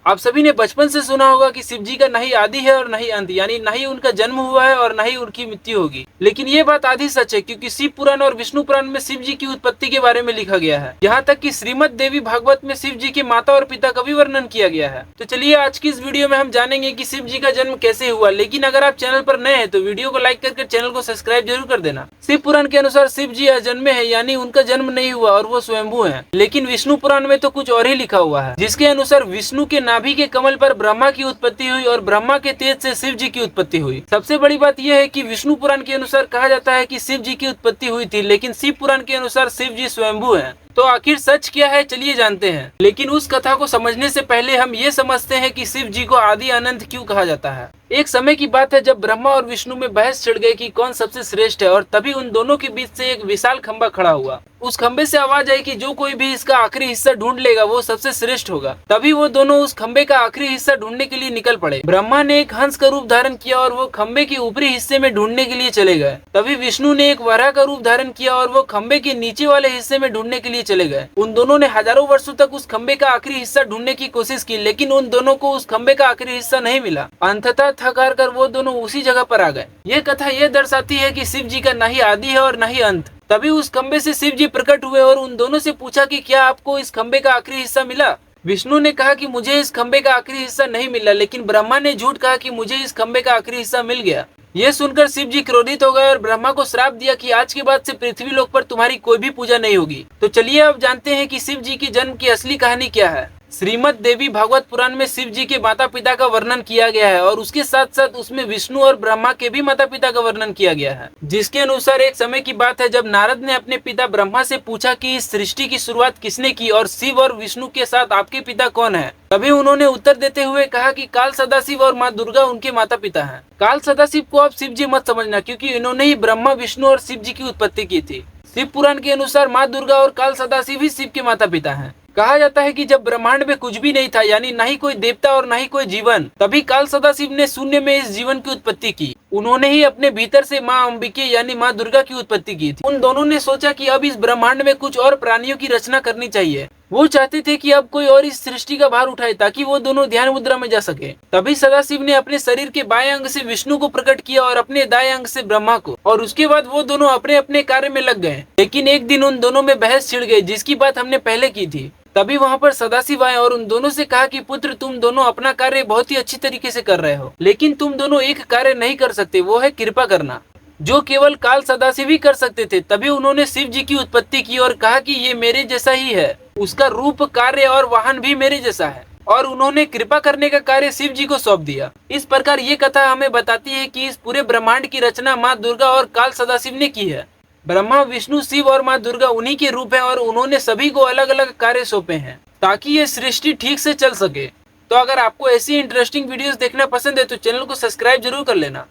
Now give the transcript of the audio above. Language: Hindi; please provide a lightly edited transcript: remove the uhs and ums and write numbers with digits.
आप सभी ने बचपन से सुना होगा कि शिव जी का न ही आदि है और न ही अंत, यानी न ही उनका जन्म हुआ है और न ही उनकी मृत्यु होगी। लेकिन ये बात आधी सच है, क्योंकि शिव पुराण और विष्णु पुराण में शिव जी की उत्पत्ति के बारे में लिखा गया है। यहाँ तक कि श्रीमद देवी भागवत में शिव जी के माता और पिता का भी वर्णन किया गया है। तो चलिए आज की इस वीडियो में हम जानेंगे कि शिव जी का जन्म कैसे हुआ। लेकिन अगर आप चैनल पर नए हैं तो वीडियो को लाइक करके चैनल को सब्सक्राइब जरूर कर देना। शिव पुराण के अनुसार शिव जी अजन्मे है, यानी उनका जन्म नहीं हुआ और वो स्वयंभू है। लेकिन विष्णु पुराण में तो कुछ और ही लिखा हुआ है, जिसके अनुसार विष्णु के नाभि के कमल पर ब्रह्मा की उत्पत्ति हुई और ब्रह्मा के तेज से शिव जी की उत्पत्ति हुई। सबसे बड़ी बात यह है कि विष्णु पुराण के अनुसार कहा जाता है कि शिव जी की उत्पत्ति हुई थी, लेकिन शिव पुराण के अनुसार शिव जी स्वयंभू हैं। तो आखिर सच क्या है, चलिए जानते हैं। लेकिन उस कथा को समझने से पहले हम ये समझते हैं कि शिव जी को आदि अनंत क्यों कहा जाता है। एक समय की बात है जब ब्रह्मा और विष्णु में बहस छिड़ गई कि कौन सबसे श्रेष्ठ है, और तभी उन दोनों के बीच से एक विशाल खंबा खड़ा हुआ। उस खंबे से आवाज आई कि जो कोई भी इसका आखिरी हिस्सा ढूंढ लेगा वो सबसे श्रेष्ठ होगा। तभी वो दोनों उस खंबे का आखिरी हिस्सा ढूंढने के लिए निकल पड़े। ब्रह्मा ने एक हंस का रूप धारण किया और वो खंबे के ऊपरी हिस्से में ढूंढने के लिए चले गए। तभी विष्णु ने एक वराह का रूप धारण किया और वो खंबे के नीचे वाले हिस्से में ढूंढने के लिए चले गए। उन दोनों ने हजारों वर्षों तक उस खंबे का आखिरी हिस्सा ढूंढने की कोशिश की, लेकिन उन दोनों को उस खंबे का आखिरी हिस्सा नहीं मिला। अंततः थक हार कर वो दोनों उसी जगह पर आ गए। ये कथा ये दर्शाती है कि शिव जी का न ही आदि है और न ही अंत। तभी उस खंबे से शिव जी प्रकट हुए और उन दोनों से पूछा कि क्या आपको इस खंबे का आखिरी हिस्सा मिला। विष्णु ने कहा कि मुझे इस खंबे का आखिरी हिस्सा नहीं मिला, लेकिन ब्रह्मा ने झूठ कहा कि मुझे इस खंबे का आखिरी हिस्सा मिल गया। ये सुनकर शिव जी क्रोधित हो गए और ब्रह्मा को श्राप दिया कि आज के बाद से पृथ्वी लोक पर तुम्हारी कोई भी पूजा नहीं होगी। तो चलिए अब जानते हैं कि शिव जी की जन्म की असली कहानी क्या है। श्रीमद देवी भागवत पुराण में शिव जी के माता पिता का वर्णन किया गया है और उसके साथ साथ उसमें विष्णु और ब्रह्मा के भी माता पिता का वर्णन किया गया है। जिसके अनुसार एक समय की बात है जब नारद ने अपने पिता ब्रह्मा से पूछा कि इस सृष्टि की शुरुआत किसने की और शिव और विष्णु के साथ आपके पिता कौन है। तभी उन्होंने उत्तर देते हुए कहा कि काल सदाशिव और माँ दुर्गा उनके माता पिता हैं। काल सदाशिव को आप शिव जी मत समझना, क्योंकि इन्होंने ही ब्रह्मा विष्णु और शिव जी की उत्पत्ति की थी। शिव पुराण के अनुसार माँ दुर्गा और काल सदाशिव ही शिव के माता पिता हैं। कहा जाता है कि जब ब्रह्मांड में कुछ भी नहीं था, यानी न ही कोई देवता और न ही कोई जीवन, तभी काल सदाशिव ने शून्य में इस जीवन की उत्पत्ति की। उन्होंने ही अपने भीतर से माँ अंबिके यानी माँ दुर्गा की उत्पत्ति की थी। उन दोनों ने सोचा कि अब इस ब्रह्मांड में कुछ और प्राणियों की रचना करनी चाहिए। वो चाहते थे कि अब कोई और इस सृष्टि का भार उठाए ताकि वो दोनों ध्यान मुद्रा में जा सके। तभी सदाशिव ने अपने शरीर के बाएं अंग से विष्णु को प्रकट किया और अपने दाएं अंग से ब्रह्मा को, और उसके बाद वो दोनों अपने अपने कार्य में लग गए। लेकिन एक दिन उन दोनों में बहस छिड़ गई, जिसकी बात हमने पहले की थी। तभी वहाँ पर सदाशिव आए और उन दोनों से कहा कि पुत्र, तुम दोनों अपना कार्य बहुत ही अच्छी तरीके से कर रहे हो, लेकिन तुम दोनों एक कार्य नहीं कर सकते, वो है कृपा करना, जो केवल काल सदाशिव ही कर सकते थे। तभी उन्होंने शिव जी की उत्पत्ति की और कहा कि ये मेरे जैसा ही है, उसका रूप, कार्य और वाहन भी मेरे जैसा है, और उन्होंने कृपा करने का कार्य शिव जी को सौंप दिया। इस प्रकार ये कथा हमें बताती है कि इस पूरे ब्रह्मांड की रचना माँ दुर्गा और काल सदाशिव ने की है। ब्रह्मा विष्णु शिव और माँ दुर्गा उन्हीं के रूप हैं और उन्होंने सभी को अलग अलग कार्य सौंपे हैं ताकि ये सृष्टि ठीक से चल सके। तो अगर आपको ऐसी इंटरेस्टिंग वीडियोस देखना पसंद है तो चैनल को सब्सक्राइब जरूर कर लेना।